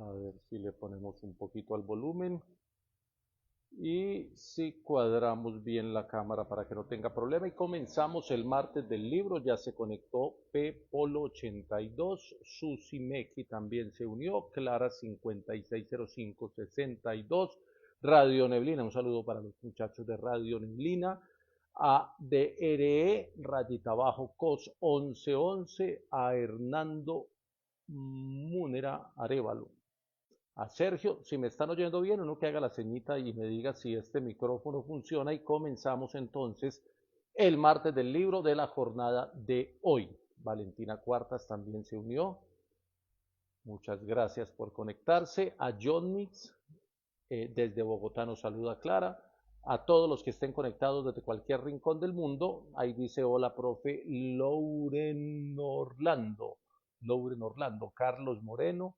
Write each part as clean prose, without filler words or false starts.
A ver si le ponemos un poquito al volumen y si cuadramos bien la cámara para que no tenga problema. Y comenzamos el martes del libro. Ya se conectó P Polo 82, Susi Meki también se unió, Clara 560562, Radio Neblina. Un saludo para los muchachos de Radio Neblina. A DRE, rayita abajo, COS 1111, a Hernando Múnera Arevalo, a Sergio, si me están oyendo bien, uno que haga la ceñita y me diga si este micrófono funciona y comenzamos entonces el martes del libro de la jornada de hoy. Valentina Cuartas también se unió. Muchas gracias por conectarse. A John Mix, desde Bogotá nos saluda Clara. A todos los que estén conectados desde cualquier rincón del mundo, ahí dice hola, profe Lauren Orlando. Lauren Orlando, Carlos Moreno,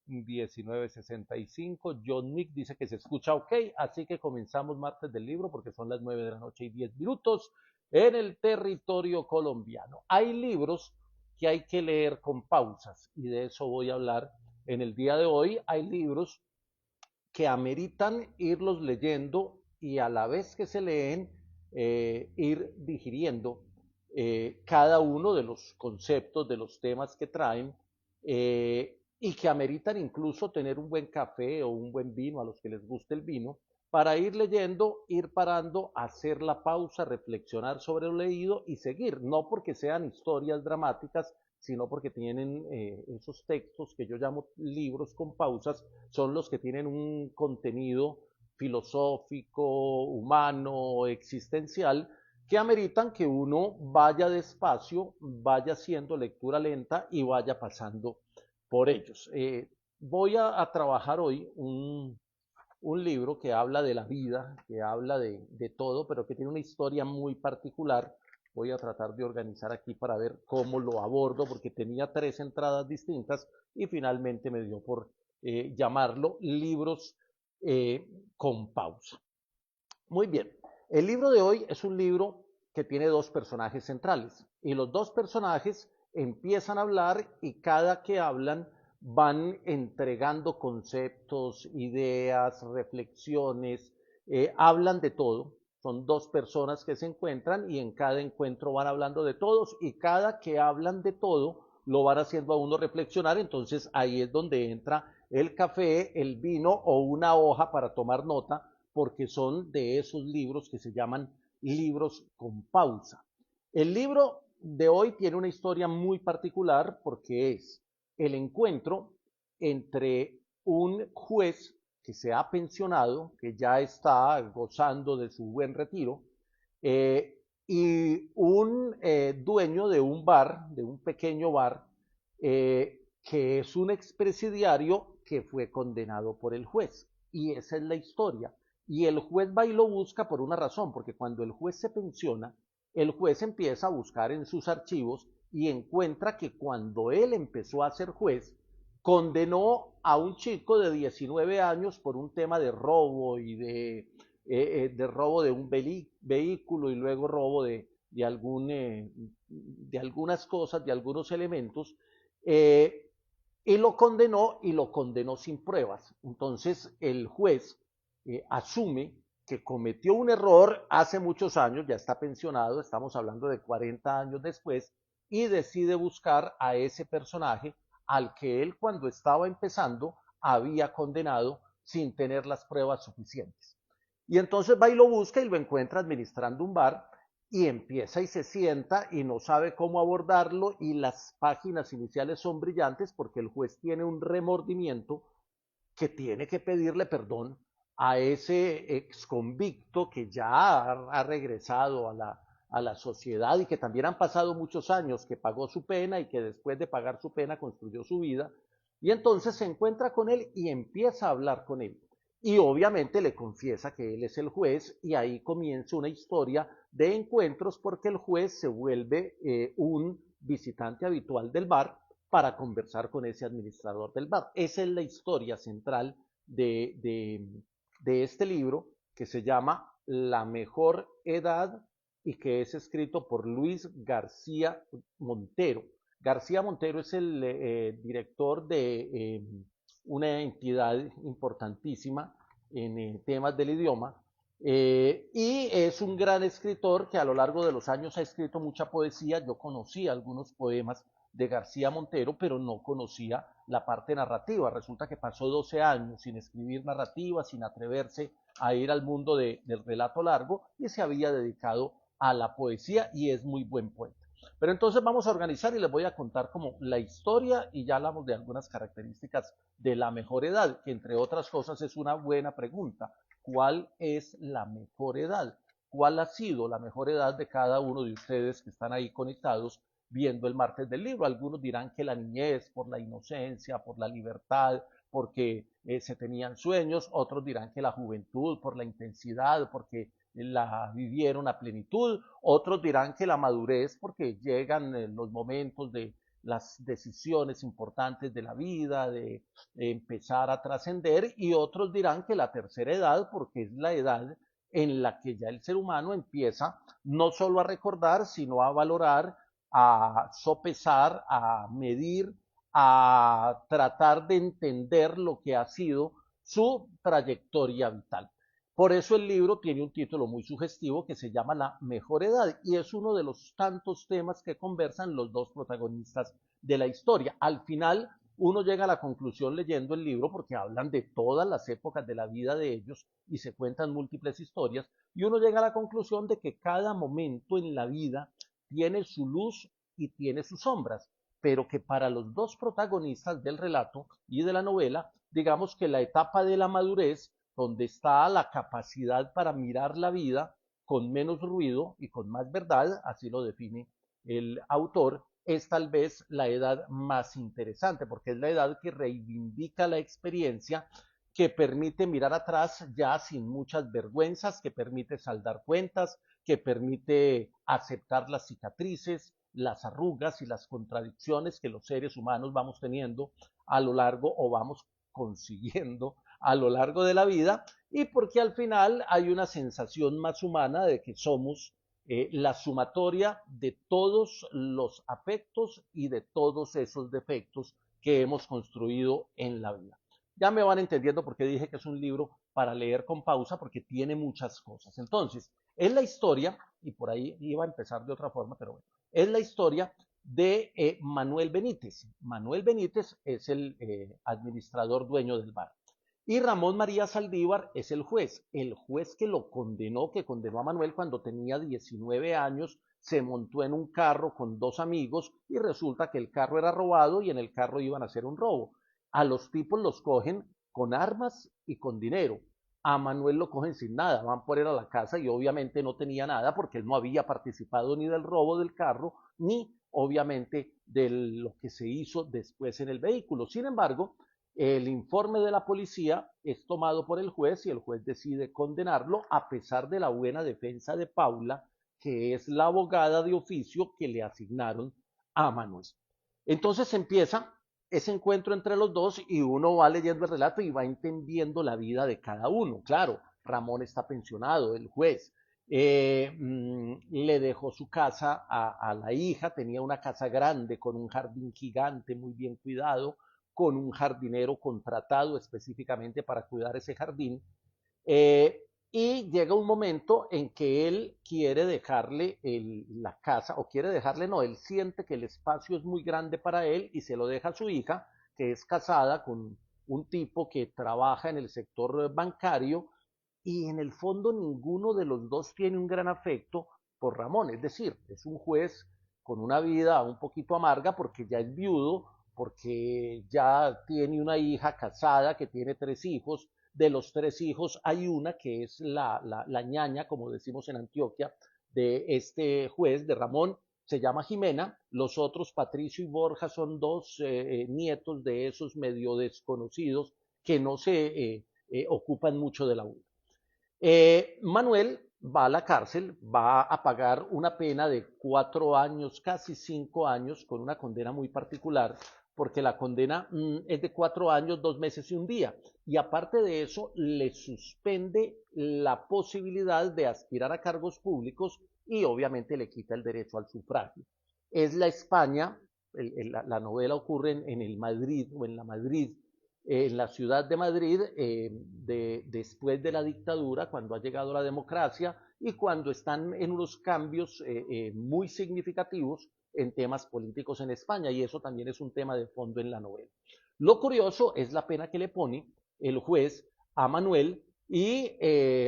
1965. John Nick dice que se escucha ok, así que comenzamos martes del libro porque son las 9 de la noche y 10 minutos en el territorio colombiano. Hay libros que hay que leer con pausas y de eso voy a hablar en el día de hoy. Hay libros que ameritan irlos leyendo y a la vez que se leen, ir digiriendo cada uno de los conceptos, de los temas que traen, y que ameritan incluso tener un buen café o un buen vino a los que les guste el vino, para ir leyendo, ir parando, hacer la pausa, reflexionar sobre lo leído y seguir, no porque sean historias dramáticas, sino porque tienen esos textos que yo llamo libros con pausas, son los que tienen un contenido filosófico, humano, existencial, que ameritan que uno vaya despacio, vaya haciendo lectura lenta y vaya pasando por ellos. Voy a trabajar hoy un libro que habla de la vida, que habla de todo, pero que tiene una historia muy particular. Voy a tratar de organizar aquí para ver cómo lo abordo, porque tenía tres entradas distintas y finalmente me dio por llamarlo libros con pausa. Muy bien, el libro de hoy es un libro que tiene dos personajes centrales y los dos personajes empiezan a hablar y cada que hablan van entregando conceptos, ideas, reflexiones, hablan de todo. Son dos personas que se encuentran y en cada encuentro van hablando de todos y cada que hablan de todo lo van haciendo a uno reflexionar. Entonces ahí es donde entra el café, el vino o una hoja para tomar nota, porque son de esos libros que se llaman libros con pausa. El libro de hoy tiene una historia muy particular porque es el encuentro entre un juez que se ha pensionado, que ya está gozando de su buen retiro, y un dueño de un bar, de un pequeño bar, que es un expresidiario que fue condenado por el juez. Y esa es la historia. Y el juez va y lo busca por una razón, porque cuando el juez se pensiona, el juez empieza a buscar en sus archivos y encuentra que cuando él empezó a ser juez, condenó a un chico de 19 años por un tema de robo y de robo de un vehículo y luego robo de algunas cosas, de algunos elementos, eh, y lo condenó sin pruebas. Entonces el juez asume que cometió un error hace muchos años, ya está pensionado, estamos hablando de 40 años después, y decide buscar a ese personaje al que él cuando estaba empezando había condenado sin tener las pruebas suficientes. Y entonces va y lo busca y lo encuentra administrando un bar y empieza y se sienta y no sabe cómo abordarlo y las páginas iniciales son brillantes porque el juez tiene un remordimiento que tiene que pedirle perdón a ese ex convicto que ya ha regresado a la sociedad y que también han pasado muchos años, que pagó su pena y que después de pagar su pena construyó su vida. Y entonces se encuentra con él y empieza a hablar con él. Y obviamente le confiesa que él es el juez y ahí comienza una historia de encuentros porque el juez se vuelve un visitante habitual del bar para conversar con ese administrador del bar. Esa es la historia central de este libro que se llama La mejor edad y que es escrito por Luis García Montero. García Montero es el director una entidad importantísima en temas del idioma, y es un gran escritor que a lo largo de los años ha escrito mucha poesía. Yo conocí algunos poemas de García Montero, pero no conocía la parte narrativa. Resulta que pasó 12 años sin escribir narrativa, sin atreverse a ir al mundo del relato largo, y se había dedicado a la poesía, y es muy buen poeta. Pero entonces vamos a organizar y les voy a contar como la historia, y ya hablamos de algunas características de la mejor edad, que entre otras cosas es una buena pregunta. ¿Cuál es la mejor edad? ¿Cuál ha sido la mejor edad de cada uno de ustedes que están ahí conectados viendo el martes del libro? Algunos dirán que la niñez, por la inocencia, por la libertad, porque se tenían sueños. Otros dirán que la juventud, por la intensidad, porque la vivieron a plenitud. Otros dirán que la madurez, porque llegan los momentos de las decisiones importantes de la vida, de empezar a trascender. Y otros dirán que la tercera edad, porque es la edad en la que ya el ser humano empieza no solo a recordar, sino a valorar, a sopesar, a medir, a tratar de entender lo que ha sido su trayectoria vital. Por eso el libro tiene un título muy sugestivo que se llama La mejor edad, y es uno de los tantos temas que conversan los dos protagonistas de la historia. Al final uno llega a la conclusión leyendo el libro, porque hablan de todas las épocas de la vida de ellos y se cuentan múltiples historias, y uno llega a la conclusión de que cada momento en la vida tiene su luz y tiene sus sombras, pero que para los dos protagonistas del relato y de la novela, digamos que la etapa de la madurez, donde está la capacidad para mirar la vida con menos ruido y con más verdad, así lo define el autor, es tal vez la edad más interesante, porque es la edad que reivindica la experiencia, que permite mirar atrás ya sin muchas vergüenzas, que permite saldar cuentas, que permite aceptar las cicatrices, las arrugas y las contradicciones que los seres humanos vamos teniendo a lo largo, o vamos consiguiendo a lo largo de la vida, y porque al final hay una sensación más humana de que somos la sumatoria de todos los afectos y de todos esos defectos que hemos construido en la vida. Ya me van entendiendo por qué dije que es un libro para leer con pausa, porque tiene muchas cosas. Entonces, es la historia, y por ahí iba a empezar de otra forma, pero bueno, es la historia de Manuel Benítez. Manuel Benítez es el administrador dueño del bar. Y Ramón María Saldívar es el juez que lo condenó, que condenó a Manuel cuando tenía 19 años, se montó en un carro con dos amigos y resulta que el carro era robado y en el carro iban a hacer un robo. A los tipos los cogen con armas y con dinero. A Manuel lo cogen sin nada, van por él a la casa y obviamente no tenía nada porque él no había participado ni del robo del carro, ni obviamente de lo que se hizo después en el vehículo. Sin embargo, el informe de la policía es tomado por el juez y el juez decide condenarlo, a pesar de la buena defensa de Paula, que es la abogada de oficio que le asignaron a Manuel. Entonces empieza ese encuentro entre los dos y uno va leyendo el relato y va entendiendo la vida de cada uno. Claro, Ramón está pensionado, el juez. Le dejó su casa a la hija, tenía una casa grande con un jardín gigante muy bien cuidado, con un jardinero contratado específicamente para cuidar ese jardín. Y llega un momento en que él quiere dejarle la casa, o quiere dejarle, no, él siente que el espacio es muy grande para él y se lo deja a su hija, que es casada con un tipo que trabaja en el sector bancario, y en el fondo ninguno de los dos tiene un gran afecto por Ramón. Es decir, es un juez con una vida un poquito amarga porque ya es viudo, porque ya tiene una hija casada que tiene 3 hijos. De los 3 hijos hay una que es la ñaña, como decimos en Antioquia, de este juez, de Ramón, se llama Jimena. Los otros, Patricio y Borja, son dos nietos de esos medio desconocidos que no se ocupan mucho de la vida. Manuel va a la cárcel, va a pagar una pena de 4 años, casi 5 años, con una condena muy particular, porque la condena es de 4 años, 2 meses y un día. Y aparte de eso, le suspende la posibilidad de aspirar a cargos públicos y obviamente le quita el derecho al sufragio. Es la España, la novela ocurre en el Madrid, o en la Madrid en la ciudad de Madrid después de la dictadura, cuando ha llegado la democracia y cuando están en unos cambios muy significativos en temas políticos en España, y eso también es un tema de fondo en la novela. Lo curioso es la pena que le pone el juez a Manuel y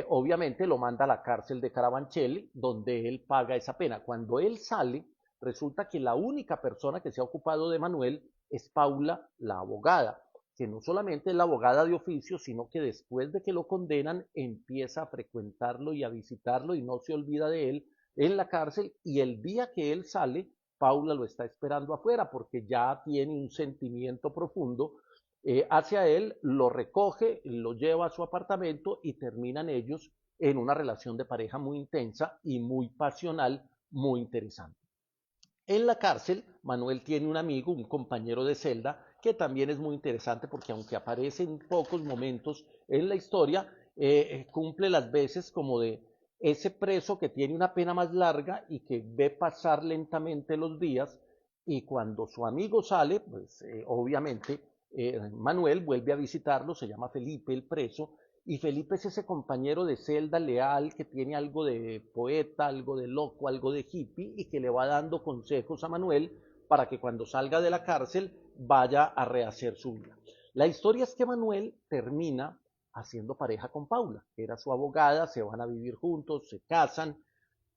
obviamente lo manda a la cárcel de Carabanchel, donde él paga esa pena. Cuando él sale, resulta que la única persona que se ha ocupado de Manuel es Paula, la abogada, que no solamente es la abogada de oficio, sino que después de que lo condenan empieza a frecuentarlo y a visitarlo y no se olvida de él en la cárcel, y el día que él sale, Paula lo está esperando afuera porque ya tiene un sentimiento profundo hacia él, lo recoge, lo lleva a su apartamento y terminan ellos en una relación de pareja muy intensa y muy pasional, muy interesante. En la cárcel, Manuel tiene un amigo, un compañero de celda, que también es muy interesante porque aunque aparece en pocos momentos en la historia, cumple las veces como de ese preso que tiene una pena más larga y que ve pasar lentamente los días, y cuando su amigo sale, pues obviamente Manuel vuelve a visitarlo, se llama Felipe el preso, y Felipe es ese compañero de celda leal que tiene algo de poeta, algo de loco, algo de hippie y que le va dando consejos a Manuel para que cuando salga de la cárcel vaya a rehacer su vida. La historia es que Manuel termina haciendo pareja con Paula, que era su abogada, se van a vivir juntos, se casan,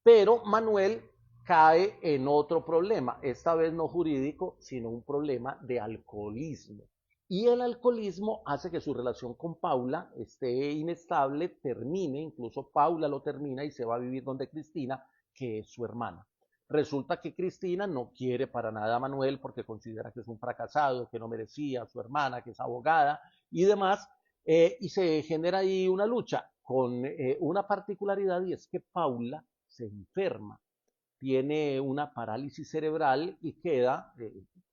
pero Manuel cae en otro problema, esta vez no jurídico, sino un problema de alcoholismo. Y el alcoholismo hace que su relación con Paula esté inestable, termine, incluso Paula lo termina y se va a vivir donde Cristina, que es su hermana. Resulta que Cristina no quiere para nada a Manuel porque considera que es un fracasado, que no merecía a su hermana, que es abogada y demás, y se genera ahí una lucha con una particularidad, y es que Paula se enferma, tiene una parálisis cerebral y queda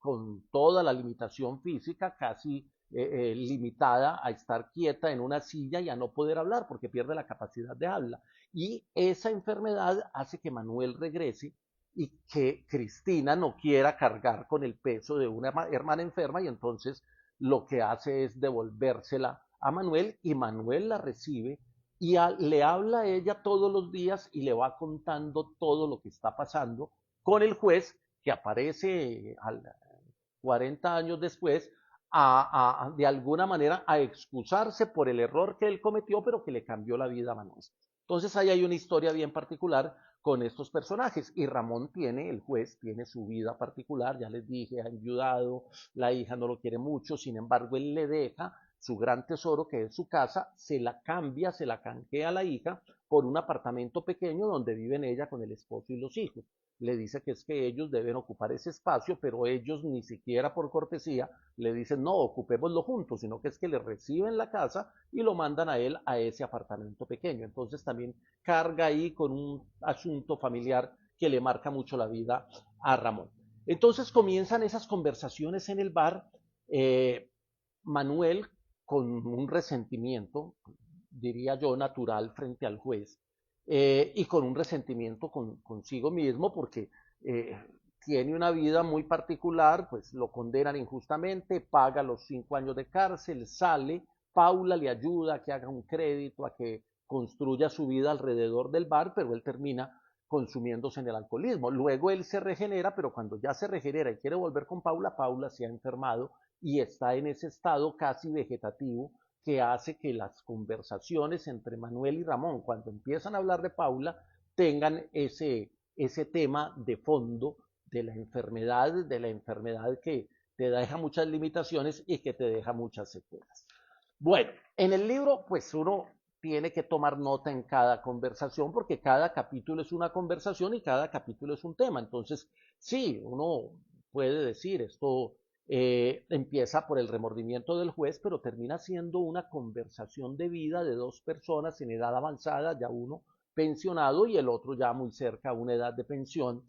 con toda la limitación física, casi limitada a estar quieta en una silla y a no poder hablar porque pierde la capacidad de habla. Y esa enfermedad hace que Manuel regrese y que Cristina no quiera cargar con el peso de una hermana enferma, y entonces lo que hace es devolvérsela a Manuel y Manuel la recibe y le habla a ella todos los días y le va contando todo lo que está pasando con el juez que aparece 40 años después de alguna manera a excusarse por el error que él cometió, pero que le cambió la vida a Manuel. Entonces ahí hay una historia bien particular con estos personajes, y Ramón tiene, el juez, tiene su vida particular, ya les dije, ha enviudado, la hija no lo quiere mucho, sin embargo él le deja su gran tesoro, que es su casa, se la cambia, se la canjea a la hija por un apartamento pequeño donde viven ella con el esposo y los hijos. Le dice que es que ellos deben ocupar ese espacio, pero ellos ni siquiera por cortesía le dicen no, ocupémoslo juntos, sino que es que le reciben la casa y lo mandan a él a ese apartamento pequeño. Entonces también carga ahí con un asunto familiar que le marca mucho la vida a Ramón. Entonces comienzan esas conversaciones en el bar. Manuel, con un resentimiento, diría yo, natural frente al juez, y con un resentimiento consigo mismo porque eh, tiene una vida muy particular, pues lo condenan injustamente, paga los 5 años de cárcel, sale, Paula le ayuda a que haga un crédito, a que construya su vida alrededor del bar, pero él termina consumiéndose en el alcoholismo. Luego él se regenera, pero cuando ya se regenera y quiere volver con Paula, Paula se ha enfermado y está en ese estado casi vegetativo que hace que las conversaciones entre Manuel y Ramón, cuando empiezan a hablar de Paula, tengan ese tema de fondo de la enfermedad que te deja muchas limitaciones y que te deja muchas secuelas. Bueno, en el libro, pues uno tiene que tomar nota en cada conversación porque cada capítulo es una conversación y cada capítulo es un tema. Entonces, sí, uno puede decir esto empieza por el remordimiento del juez, pero termina siendo una conversación de vida de dos personas en edad avanzada, ya uno pensionado y el otro ya muy cerca a una edad de pensión,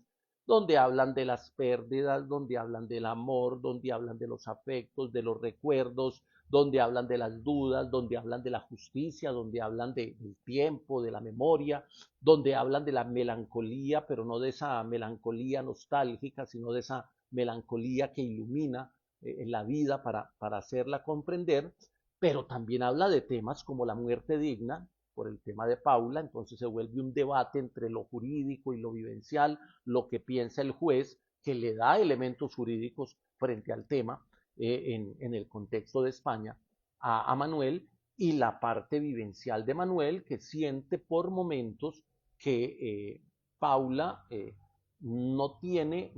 donde hablan de las pérdidas, donde hablan del amor, donde hablan de los afectos, de los recuerdos, donde hablan de las dudas, donde hablan de la justicia, donde hablan del tiempo, de la memoria, donde hablan de la melancolía, pero no de esa melancolía nostálgica, sino de esa melancolía que ilumina la vida para hacerla comprender, pero también habla de temas como la muerte digna, por el tema de Paula, entonces se vuelve un debate entre lo jurídico y lo vivencial, lo que piensa el juez, que le da elementos jurídicos frente al tema en el contexto de España a Manuel, y la parte vivencial de Manuel, que siente por momentos que Paula no tiene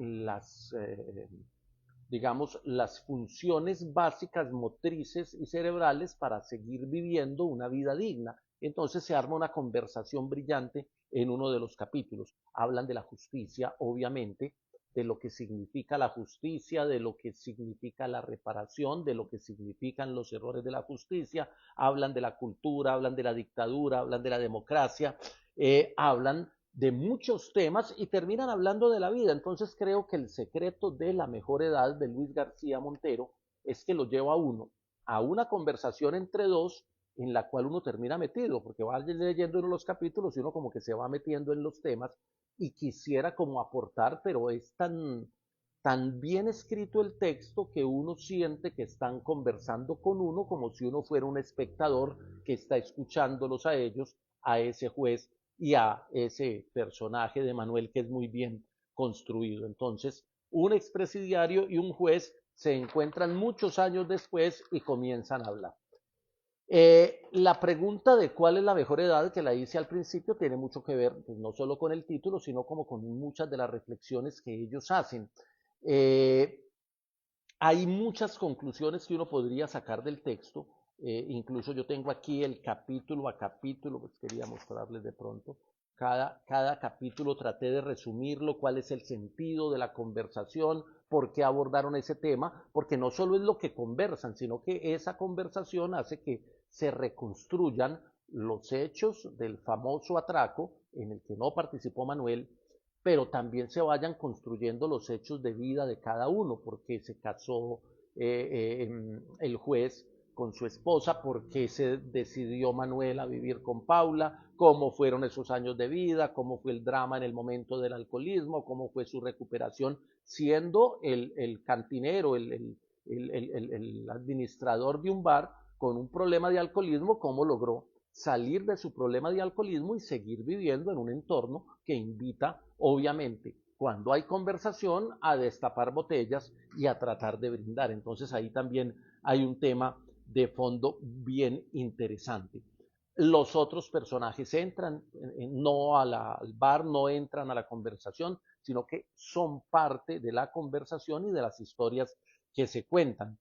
digamos, las funciones básicas motrices y cerebrales para seguir viviendo una vida digna. Entonces se arma una conversación brillante en uno de los capítulos. Hablan de la justicia, obviamente, de lo que significa la justicia, de lo que significa la reparación, de lo que significan los errores de la justicia, hablan de la cultura, hablan de la dictadura, hablan de la democracia, hablan de muchos temas y terminan hablando de la vida. Entonces creo que el secreto de la mejor edad de Luis García Montero es que lo lleva a uno a una conversación entre dos en la cual uno termina metido, porque va leyendo uno los capítulos y uno como que se va metiendo en los temas y quisiera como aportar, pero es tan bien escrito el texto que uno siente que están conversando con uno como si uno fuera un espectador que está escuchándolos a ellos, a ese juez y a ese personaje de Manuel que es muy bien construido. Entonces, un expresidiario y un juez se encuentran muchos años después y comienzan a hablar. La pregunta de cuál es la mejor edad que la hice al principio tiene mucho que ver, pues, no solo con el título, sino como con muchas de las reflexiones que ellos hacen. Eh, Hay muchas conclusiones que uno podría sacar del texto, incluso yo tengo aquí el capítulo a capítulo, pues quería mostrarles de pronto, cada capítulo traté de resumirlo, cuál es el sentido de la conversación, por qué abordaron ese tema, porque no solo es lo que conversan, sino que esa conversación hace que se reconstruyan los hechos del famoso atraco en el que no participó Manuel, pero también se vayan construyendo los hechos de vida de cada uno, porque se casó el juez con su esposa, por qué se decidió Manuel a vivir con Paula, cómo fueron esos años de vida, cómo fue el drama en el momento del alcoholismo, cómo fue su recuperación, siendo el cantinero, el administrador de un bar con un problema de alcoholismo, cómo logró salir de su problema de alcoholismo y seguir viviendo en un entorno que invita, obviamente, cuando hay conversación, a destapar botellas y a tratar de brindar. Entonces ahí también hay un tema de fondo bien interesante. Los otros personajes entran, no al bar, no entran a la conversación, sino que son parte de la conversación y de las historias que se cuentan.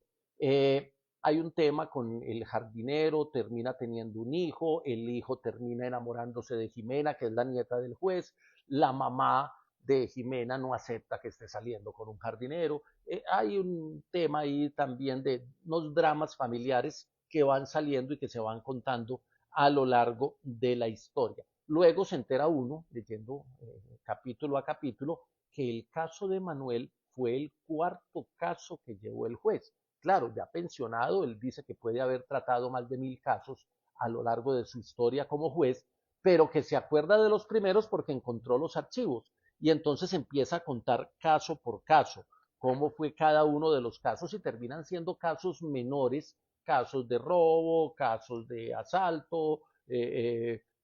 Hay un tema con el jardinero, termina teniendo un hijo, el hijo termina enamorándose de Jimena, que es la nieta del juez, la mamá de Jimena no acepta que esté saliendo con un jardinero. Hay un tema ahí también de unos dramas familiares que van saliendo y que se van contando a lo largo de la historia. Luego se entera uno, leyendo capítulo a capítulo, que el caso de Manuel fue el cuarto caso que llevó el juez. Claro, ya pensionado, él dice que puede haber tratado más de 1000 casos a lo largo de su historia como juez, pero que se acuerda de los primeros porque encontró los archivos y entonces empieza a contar caso por caso cómo fue cada uno de los casos y terminan siendo casos menores, casos de robo, casos de asalto,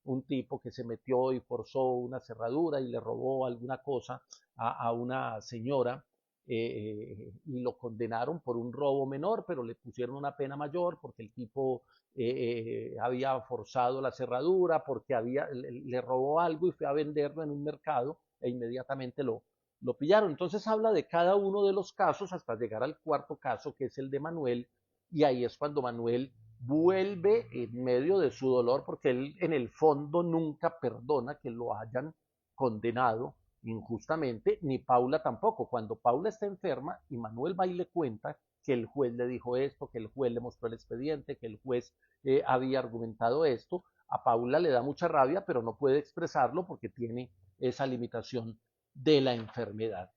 un tipo que se metió y forzó una cerradura y le robó alguna cosa a una señora y lo condenaron por un robo menor, pero le pusieron una pena mayor porque el tipo había forzado la cerradura, porque le robó algo y fue a venderlo en un mercado e inmediatamente lo pillaron. Entonces habla de cada uno de los casos hasta llegar al cuarto caso, que es el de Manuel, y ahí es cuando Manuel vuelve en medio de su dolor, porque él en el fondo nunca perdona que lo hayan condenado injustamente, ni Paula tampoco. Cuando Paula está enferma y Manuel va y le cuenta que el juez le dijo esto, que el juez le mostró el expediente, que el juez había argumentado esto, a Paula le da mucha rabia, pero no puede expresarlo porque tiene esa limitación de la enfermedad.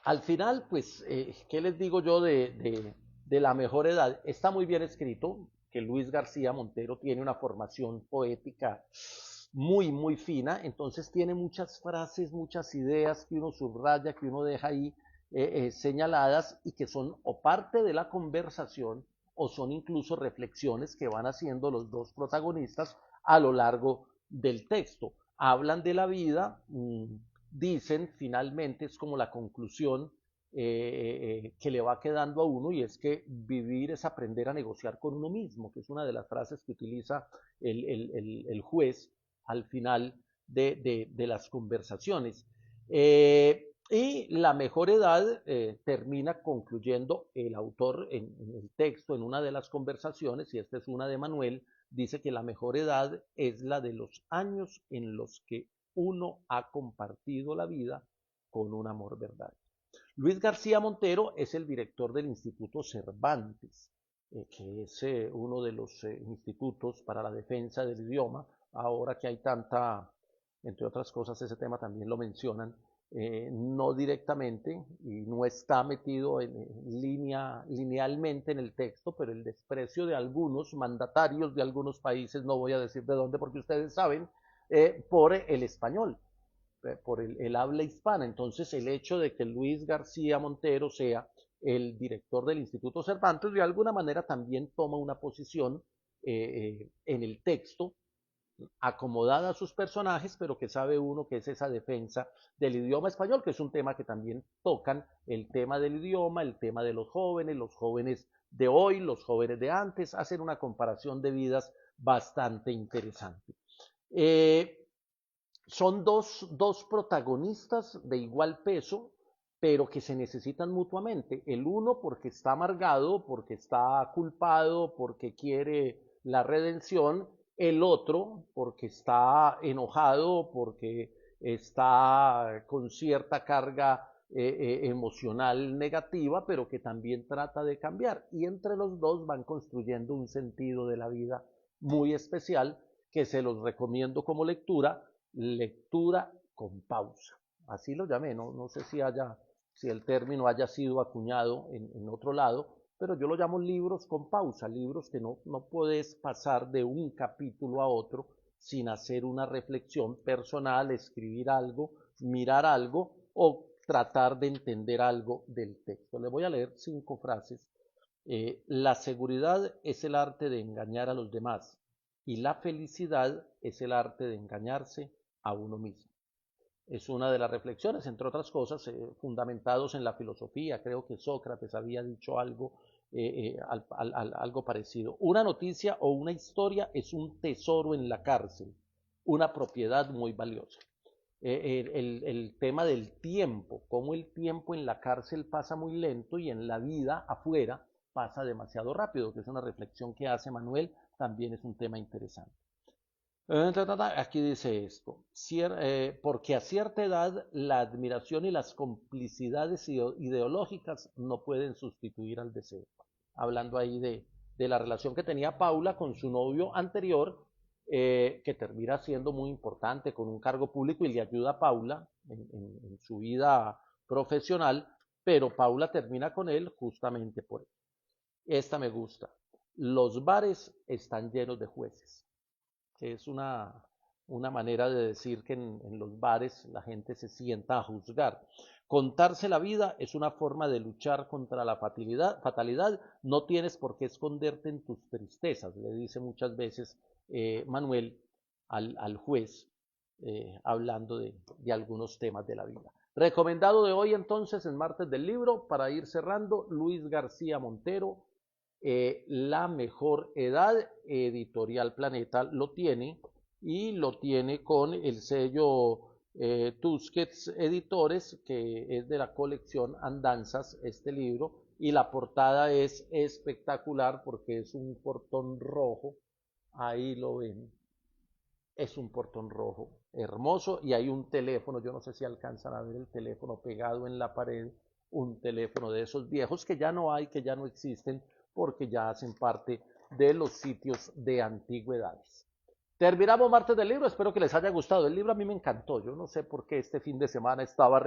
Al final, pues, ¿qué les digo yo de la mejor edad? Está muy bien escrito, que Luis García Montero tiene una formación poética muy, muy fina, entonces tiene muchas frases, muchas ideas que uno subraya, que uno deja ahí señaladas y que son o parte de la conversación o son incluso reflexiones que van haciendo los dos protagonistas a lo largo del texto. Hablan de la vida, dicen finalmente, es como la conclusión que le va quedando a uno, y es que vivir es aprender a negociar con uno mismo, que es una de las frases que utiliza el juez al final de las conversaciones. Y la mejor edad termina concluyendo el autor en el texto, en una de las conversaciones, y esta es una de Manuel, dice que la mejor edad es la de los años en los que uno ha compartido la vida con un amor verdadero. Luis García Montero es el director del Instituto Cervantes, que es uno de los institutos para la defensa del idioma, ahora que hay tanta, entre otras cosas, ese tema también lo mencionan, no directamente y no está metido linealmente en el texto, pero el desprecio de algunos mandatarios de algunos países, no voy a decir de dónde porque ustedes saben, por el español, por el habla hispana. Entonces, el hecho de que Luis García Montero sea el director del Instituto Cervantes, de alguna manera también toma una posición en el texto, acomodada a sus personajes, pero que sabe uno que es esa defensa del idioma español, que es un tema que también tocan, el tema del idioma, el tema de los jóvenes de hoy, los jóvenes de antes, hacen una comparación de vidas bastante interesante. Son dos protagonistas de igual peso, pero que se necesitan mutuamente. El uno porque está amargado, porque está culpado, porque quiere la redención, el otro porque está enojado, porque está con cierta carga emocional negativa, pero que también trata de cambiar. Y entre los dos van construyendo un sentido de la vida muy especial que se los recomiendo como lectura con pausa. Así lo llamé, no sé si el término haya sido acuñado en otro lado, pero yo lo llamo libros con pausa, libros que no puedes pasar de un capítulo a otro sin hacer una reflexión personal, escribir algo, mirar algo o tratar de entender algo del texto. Le voy a leer 5 frases. La seguridad es el arte de engañar a los demás y la felicidad es el arte de engañarse a uno mismo. Es una de las reflexiones, entre otras cosas, fundamentados en la filosofía. Creo que Sócrates había dicho algo, algo parecido. Una noticia o una historia es un tesoro en la cárcel, una propiedad muy valiosa. El tema del tiempo, cómo el tiempo en la cárcel pasa muy lento y en la vida afuera pasa demasiado rápido, que es una reflexión que hace Manuel, también es un tema interesante. Aquí dice esto, porque a cierta edad la admiración y las complicidades ideológicas no pueden sustituir al deseo. Hablando ahí de la relación que tenía Paula con su novio anterior, que termina siendo muy importante con un cargo público y le ayuda a Paula en su vida profesional, pero Paula termina con él justamente por eso. Esta me gusta. Los bares están llenos de jueces, que es una manera de decir que en los bares la gente se sienta a juzgar. Contarse la vida es una forma de luchar contra la fatalidad. No tienes por qué esconderte en tus tristezas, le dice muchas veces Manuel al juez, hablando de algunos temas de la vida. Recomendado de hoy entonces en Martes del Libro, para ir cerrando, Luis García Montero, La mejor edad, Editorial Planeta lo tiene, y lo tiene con el sello Tusquets Editores, que es de la colección Andanzas, este libro, y la portada es espectacular porque es un portón rojo, ahí lo ven, es un portón rojo hermoso y hay un teléfono, yo no sé si alcanzan a ver el teléfono pegado en la pared, un teléfono de esos viejos que ya no hay, que ya no existen, porque ya hacen parte de los sitios de antigüedades. Terminamos Martes del Libro, espero que les haya gustado. El libro a mí me encantó, yo no sé por qué este fin de semana estaba